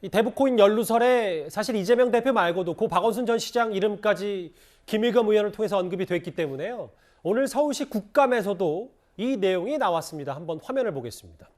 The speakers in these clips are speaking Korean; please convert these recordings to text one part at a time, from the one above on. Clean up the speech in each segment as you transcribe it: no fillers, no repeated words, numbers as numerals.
이 대북코인 연루설에 사실 이재명 대표 말고도 고 박원순 전 시장 이름까지 김의겸 의원을 통해서 언급이 됐기 때문에요. 오늘 서울시 국감에서도 이 내용이 나왔습니다. 한번 화면을 보겠습니다.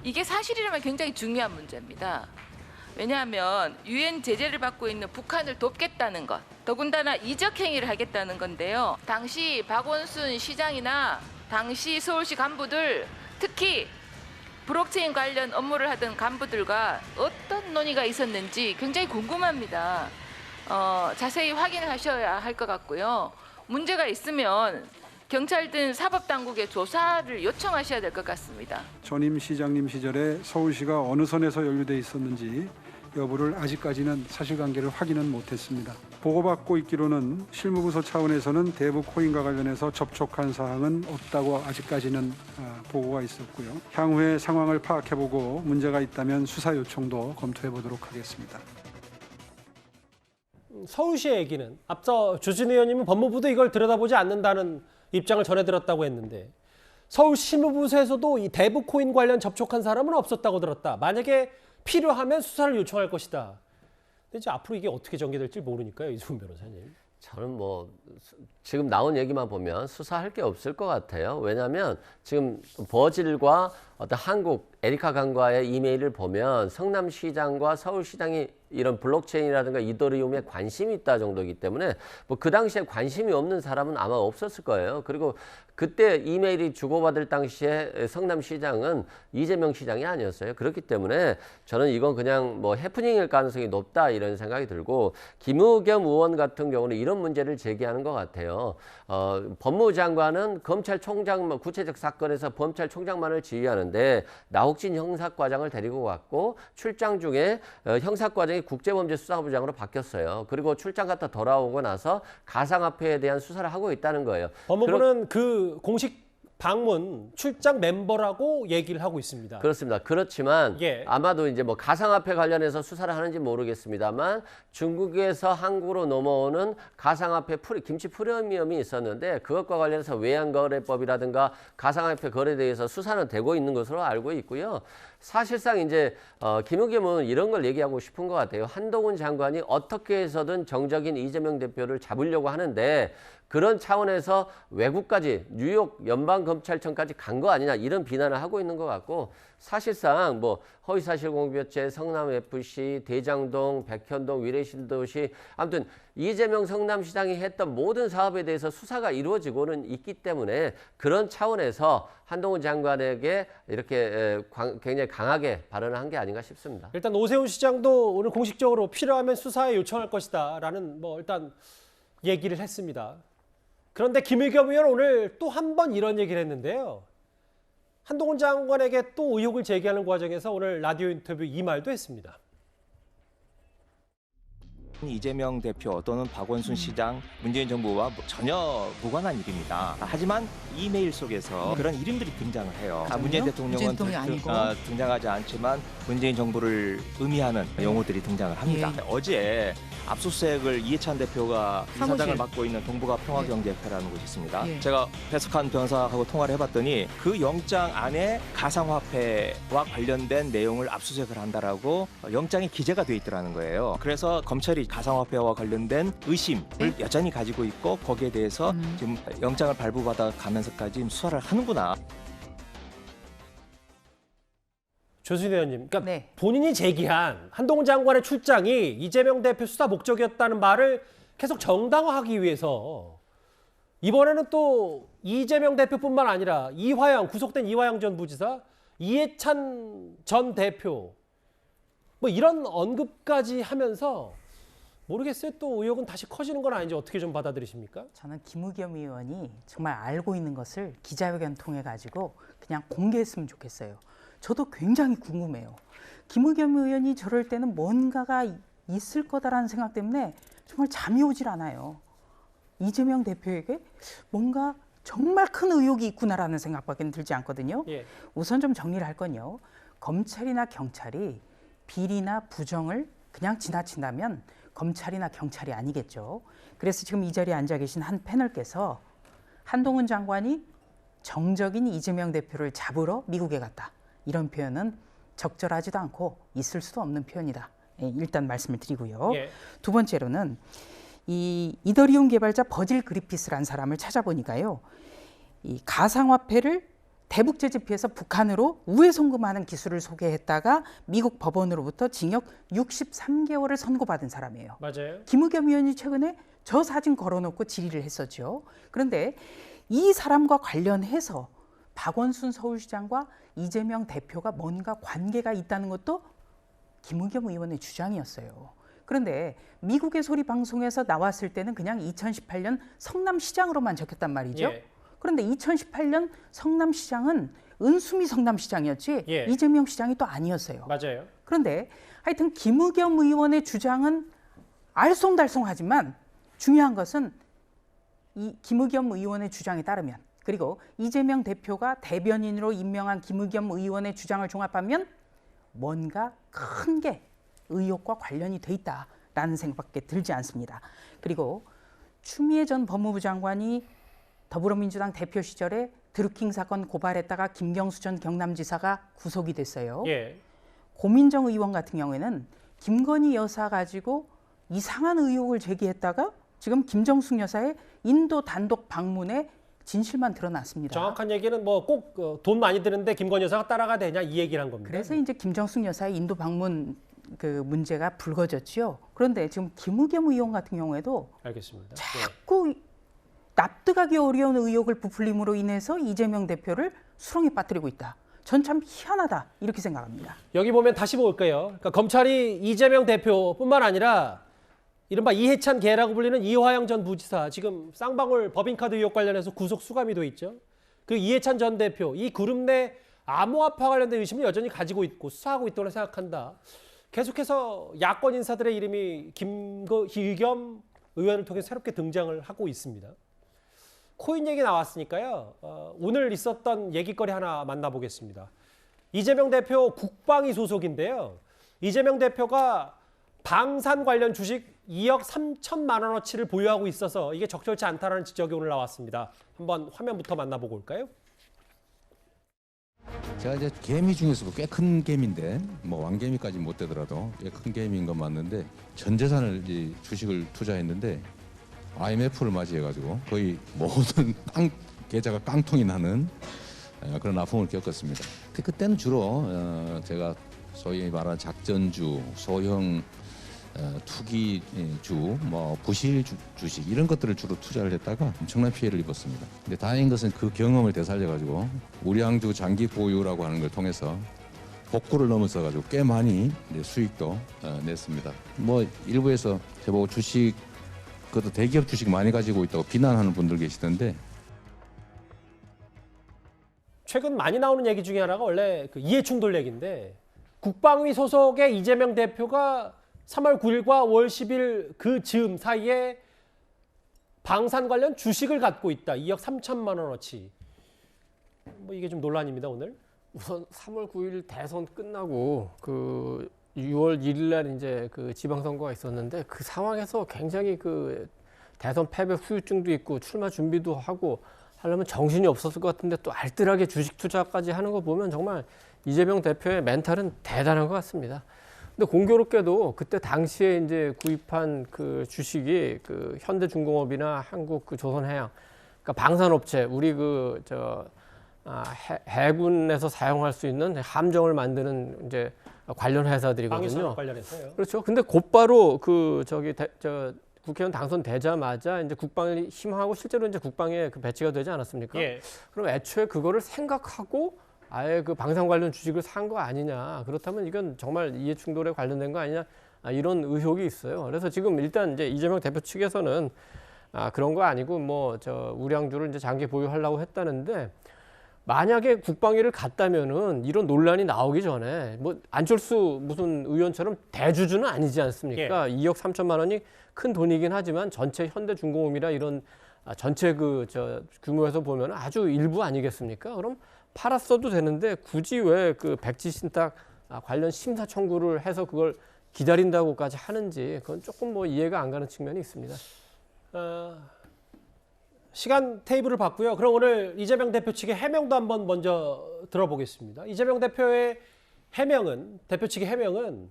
이게 사실이라면 굉장히 중요한 문제입니다. 왜냐하면 유엔 제재를 받고 있는 북한을 돕겠다는 것, 더군다나 이적 행위를 하겠다는 건데요. 당시 박원순 시장이나 당시 서울시 간부들, 특히 블록체인 관련 업무를 하던 간부들과 어떤 논의가 있었는지 굉장히 궁금합니다. 자세히 확인을 하셔야 할 것 같고요. 문제가 있으면 경찰 등 사법당국에 조사를 요청하셔야 될 것 같습니다. 전임 시장님 시절에 서울시가 어느 선에서 연루돼 있었는지 여부를 아직까지는 사실관계를 확인은 못했습니다. 보고받고 있기로는 실무부서 차원에서는 대북 코인과 관련해서 접촉한 사항은 없다고 아직까지는 보고가 있었고요. 향후에 상황을 파악해보고 문제가 있다면 수사 요청도 검토해보도록 하겠습니다. 서울시의 얘기는 앞서 주진 의원님은 법무부도 이걸 들여다보지 않는다는 입장을 전해들었다고 했는데 서울시 실무부서에서도 이 대북 코인 관련 접촉한 사람은 없었다고 들었다. 만약에 필요하면 수사를 요청할 것이다. 근데 이제 앞으로 이게 어떻게 전개될지 모르니까요, 이승훈 변호사님. 저는 지금 나온 얘기만 보면 수사할 게 없을 것 같아요. 왜냐하면 지금 버질과 어떤 한국 에리카 강과의 이메일을 보면 성남시장과 서울시장이 이런 블록체인이라든가 이더리움에 관심이 있다 정도이기 때문에 그 당시에 관심이 없는 사람은 아마 없었을 거예요. 그리고 그때 이메일이 주고받을 당시에 성남시장은 이재명 시장이 아니었어요. 그렇기 때문에 저는 이건 그냥 해프닝일 가능성이 높다 이런 생각이 들고, 김의겸 의원 같은 경우는 이런 문제를 제기하는 것 같아요. 법무부 장관은 검찰총장 구체적 사건에서 검찰총장만을 지휘하는데 나옥진 형사과장을 데리고 갔고 출장 중에 형사과장이 국제범죄수사부장으로 바뀌었어요. 그리고 출장 갔다 돌아오고 나서 가상화폐에 대한 수사를 하고 있다는 거예요. 법무부는 그 공식 방문 출장 멤버라고 얘기를 하고 있습니다. 그렇습니다. 그렇지만 예. 아마도 이제 가상화폐 관련해서 수사를 하는지 모르겠습니다만 중국에서 한국으로 넘어오는 가상화폐 김치 프리미엄이 있었는데 그것과 관련해서 외환거래법이라든가 가상화폐 거래에 대해서 수사는 되고 있는 것으로 알고 있고요. 사실상 이제 김의겸은 이런 걸 얘기하고 싶은 것 같아요. 한동훈 장관이 어떻게 해서든 정적인 이재명 대표를 잡으려고 하는데 그런 차원에서 외국까지 뉴욕 연방검찰청까지 간 거 아니냐 이런 비난을 하고 있는 것 같고, 사실상 허위사실 공표죄, 성남FC, 대장동, 백현동, 위례신도시, 아무튼 이재명 성남시장이 했던 모든 사업에 대해서 수사가 이루어지고는 있기 때문에 그런 차원에서 한동훈 장관에게 이렇게 굉장히 강하게 발언을 한 게 아닌가 싶습니다. 일단 오세훈 시장도 오늘 공식적으로 필요하면 수사에 요청할 것이다라는 일단 얘기를 했습니다. 그런데 김의겸 의원 오늘 또 한 번 이런 얘기를 했는데요. 한동훈 장관에게 또 의혹을 제기하는 과정에서 오늘 라디오 인터뷰 이 말도 했습니다. 이재명 대표 또는 박원순 시장, 문재인 정부와 전혀 무관한 일입니다. 하지만 이메일 속에서 그런 이름들이 등장을 해요. 문재인 대통령은 등장하지 않지만 문재인 정부를 의미하는 용어들이 등장을 합니다. 예. 어제 압수수색을 이해찬 대표가 이사장을 맡고 있는 동북아 평화경제협회라는 곳이 있습니다. 예. 제가 배석한 변호사하고 통화를 해봤더니 그 영장 안에 가상화폐와 관련된 내용을 압수수색을 한다라고 영장에 기재가 돼 있더라는 거예요. 그래서 검찰이 가상화폐와 관련된 의심을 여전히 가지고 있고 거기에 대해서 지금 영장을 발부받아 가면서까지 수사를 하는구나. 조수진 의원님, 그러니까 네. 본인이 제기한 한동훈 장관의 출장이 이재명 대표 수사 목적이었다는 말을 계속 정당화하기 위해서 이번에는 또 이재명 대표뿐만 아니라 구속된 이화영 전 부지사, 이해찬 전 대표 이런 언급까지 하면서 모르겠어요. 또 의혹은 다시 커지는 건 아닌지 어떻게 좀 받아들이십니까? 저는 김의겸 의원이 정말 알고 있는 것을 기자회견 통해 가지고 그냥 공개했으면 좋겠어요. 저도 굉장히 궁금해요. 김의겸 의원이 저럴 때는 뭔가가 있을 거다라는 생각 때문에 정말 잠이 오질 않아요. 이재명 대표에게 뭔가 정말 큰 의혹이 있구나라는 생각밖에 들지 않거든요. 예. 우선 좀 정리를 할 건요. 검찰이나 경찰이 비리나 부정을 그냥 지나친다면 검찰이나 경찰이 아니겠죠. 그래서 지금 이 자리에 앉아 계신 한 패널께서 한동훈 장관이 정적인 이재명 대표를 잡으러 미국에 갔다. 이런 표현은 적절하지도 않고 있을 수도 없는 표현이다. 일단 말씀을 드리고요. 예. 두 번째로는 이 이더리움 개발자 버질 그리피스라는 사람을 찾아보니까요. 이 가상화폐를 대북 제재 피해서 북한으로 우회 송금하는 기술을 소개했다가 미국 법원으로부터 징역 63개월을 선고받은 사람이에요. 맞아요. 김의겸 의원이 최근에 저 사진 걸어놓고 질의를 했었죠. 그런데 이 사람과 관련해서 박원순 서울시장과 이재명 대표가 뭔가 관계가 있다는 것도 김의겸 의원의 주장이었어요. 그런데 미국의 소리 방송에서 나왔을 때는 그냥 2018년 성남시장으로만 적혔단 말이죠. 예. 그런데 2018년 성남시장은 은수미 성남시장이었지 예. 이재명 시장이 또 아니었어요. 맞아요. 그런데 하여튼 김의겸 의원의 주장은 알쏭달쏭하지만 중요한 것은 이 김의겸 의원의 주장에 따르면 그리고 이재명 대표가 대변인으로 임명한 김의겸 의원의 주장을 종합하면 뭔가 큰 게 의혹과 관련이 돼 있다라는 생각밖에 들지 않습니다. 그리고 추미애 전 법무부 장관이 더불어민주당 대표 시절에 드루킹 사건 고발했다가 김경수 전 경남지사가 구속이 됐어요. 예. 고민정 의원 같은 경우에는 김건희 여사 가지고 이상한 의혹을 제기했다가 지금 김정숙 여사의 인도 단독 방문에 진실만 드러났습니다. 정확한 얘기는 뭐 꼭 돈 많이 드는데 김건희 여사가 따라가 되냐 이 얘기를 한 겁니다. 그래서 이제 김정숙 여사의 인도 방문 그 문제가 불거졌죠. 그런데 지금 김의겸 의원 같은 경우에도 알겠습니다. 예. 자꾸 납득하기 어려운 의혹을 부풀림으로 인해서 이재명 대표를 수렁에 빠뜨리고 있다. 전 참 희한하다 이렇게 생각합니다. 여기 보면 다시 볼까요? 그러니까 검찰이 이재명 대표뿐만 아니라 이른바 이해찬 개라고 불리는 이화영 전 부지사 지금 쌍방울 법인카드 의혹 관련해서 구속 수감이 돼 있죠. 그 이해찬 전 대표 이 그룹 내 암호화폐 관련된 의심을 여전히 가지고 있고 수사하고 있다고 생각한다. 계속해서 야권 인사들의 이름이 김의겸 의원을 통해 새롭게 등장을 하고 있습니다. 코인 얘기 나왔으니까요. 오늘 있었던 얘기거리 하나 만나보겠습니다. 이재명 대표 국방위 소속인데요. 이재명 대표가 방산 관련 주식 2억 3천만 원어치를 보유하고 있어서 이게 적절치 않다라는 지적이 오늘 나왔습니다. 한번 화면부터 만나보고 올까요? 제가 이제 개미 중에서도 꽤 큰 개미인데 뭐 왕개미까지 못 되더라도 꽤 큰 개미인 건 맞는데 전 재산을 이 주식을 투자했는데 IMF를 맞이해가지고 거의 모든 계좌가 깡통이 나는 그런 아픔을 겪었습니다. 그때는 주로 제가 소위 말하는 작전주, 소형 투기주, 뭐 부실 주식 이런 것들을 주로 투자를 했다가 엄청난 피해를 입었습니다. 근데 다행인 것은 그 경험을 되살려가지고 우량주 장기 보유라고 하는 걸 통해서 복구를 넘어서 가지고 꽤 많이 이제 수익도 냈습니다. 뭐 일부에서 저보고 주식 그것도 대기업 주식 많이 가지고 있다고 비난하는 분들 계시던데 최근 많이 나오는 얘기 중에 하나가 원래 그 이해충돌 얘기인데 국방위 소속의 이재명 대표가 3월 9일과 5월 10일 그 즈음 사이에 방산 관련 주식을 갖고 있다. 2억 3천만 원어치. 뭐 이게 좀 논란입니다, 오늘. 우선 3월 9일 대선 끝나고 그 6월 1일 날 이제 그 지방선거가 있었는데 그 상황에서 굉장히 그 대선 패배 후유증도 있고 출마 준비도 하고 하려면 정신이 없었을 것 같은데 또 알뜰하게 주식 투자까지 하는 거 보면 정말 이재명 대표의 멘탈은 대단한 것 같습니다. 근데 공교롭게도 그때 당시에 이제 구입한 그 주식이 그 현대중공업이나 한국 그 조선해양, 그러니까 방산업체, 우리 그 해군에서 사용할 수 있는 함정을 만드는 이제 관련 회사들이거든요. 방위산업 관련해서요. 그렇죠. 근데 곧바로 그 국회의원 당선되자마자 이제 국방이 힘하고 실제로 이제 국방에 그 배치가 되지 않았습니까? 예. 그럼 애초에 그거를 생각하고 아예 그 방산 관련 주식을 산 거 아니냐. 그렇다면 이건 정말 이해충돌에 관련된 거 아니냐. 이런 의혹이 있어요. 그래서 지금 일단 이제 이재명 대표 측에서는 그런 거 아니고 뭐 우량주를 이제 장기 보유하려고 했다는데 만약에 국방위를 갔다면은 이런 논란이 나오기 전에 뭐 안철수 무슨 의원처럼 대주주는 아니지 않습니까? 2억 3천만 원이 큰 돈이긴 하지만 전체 현대중공업이나 이런 전체 규모에서 보면 아주 일부 아니겠습니까? 그럼 팔았어도 되는데 굳이 왜 그 백지 신탁 관련 심사 청구를 해서 그걸 기다린다고까지 하는지 그건 조금 뭐 이해가 안 가는 측면이 있습니다. 시간 테이블을 봤고요. 그럼 오늘 이재명 대표 측의 해명도 한번 먼저 들어보겠습니다. 이재명 대표의 해명은 대표 측의 해명은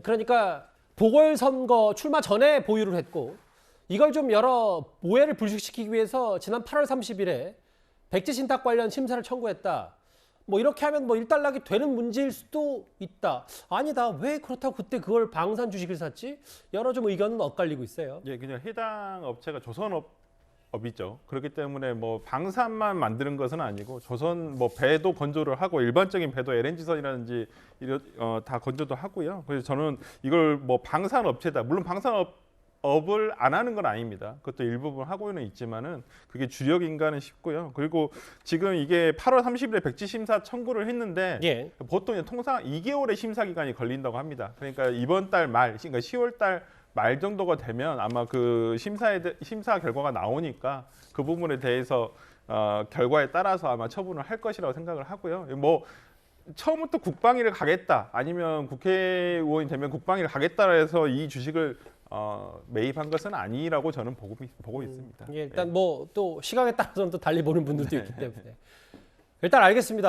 그러니까 보궐선거 출마 전에 보유를 했고 이걸 좀 여러 오해를 불식시키기 위해서 지난 8월 30일에 백지 신탁 관련 심사를 청구했다. 뭐 이렇게 하면 뭐 일단락이 되는 문제일 수도 있다. 아니다. 왜 그렇다고 그때 그걸 방산 주식을 샀지? 여러 좀 의견은 엇갈리고 있어요. 예, 그냥 해당 업체가 조선업이죠. 그렇기 때문에 뭐 방산만 만드는 것은 아니고 조선 뭐 배도 건조를 하고 일반적인 배도 LNG선이라든지 다 건조도 하고요. 그래서 저는 이걸 뭐 방산 업체다. 물론 방산업을 안 하는 건 아닙니다. 그것도 일부분 하고는 있지만은 그게 주력인가는 싶고요. 그리고 지금 이게 8월 30일에 백지 심사 청구를 했는데 예. 보통 통상 2개월의 심사 기간이 걸린다고 합니다. 그러니까 이번 달 말, 그러니까 10월 달 말 정도가 되면 아마 그 심사 결과가 나오니까 그 부분에 대해서 결과에 따라서 아마 처분을 할 것이라고 생각을 하고요. 뭐 처음부터 국방위를 가겠다, 아니면 국회의원이 되면 국방위를 가겠다 해서 이 주식을 매입한 것은 아니라고 저는 보고 있습니다. 예, 일단 뭐 또 시각에 따라서는 또 달리 보는 분들도 있기 때문에 일단 알겠습니다.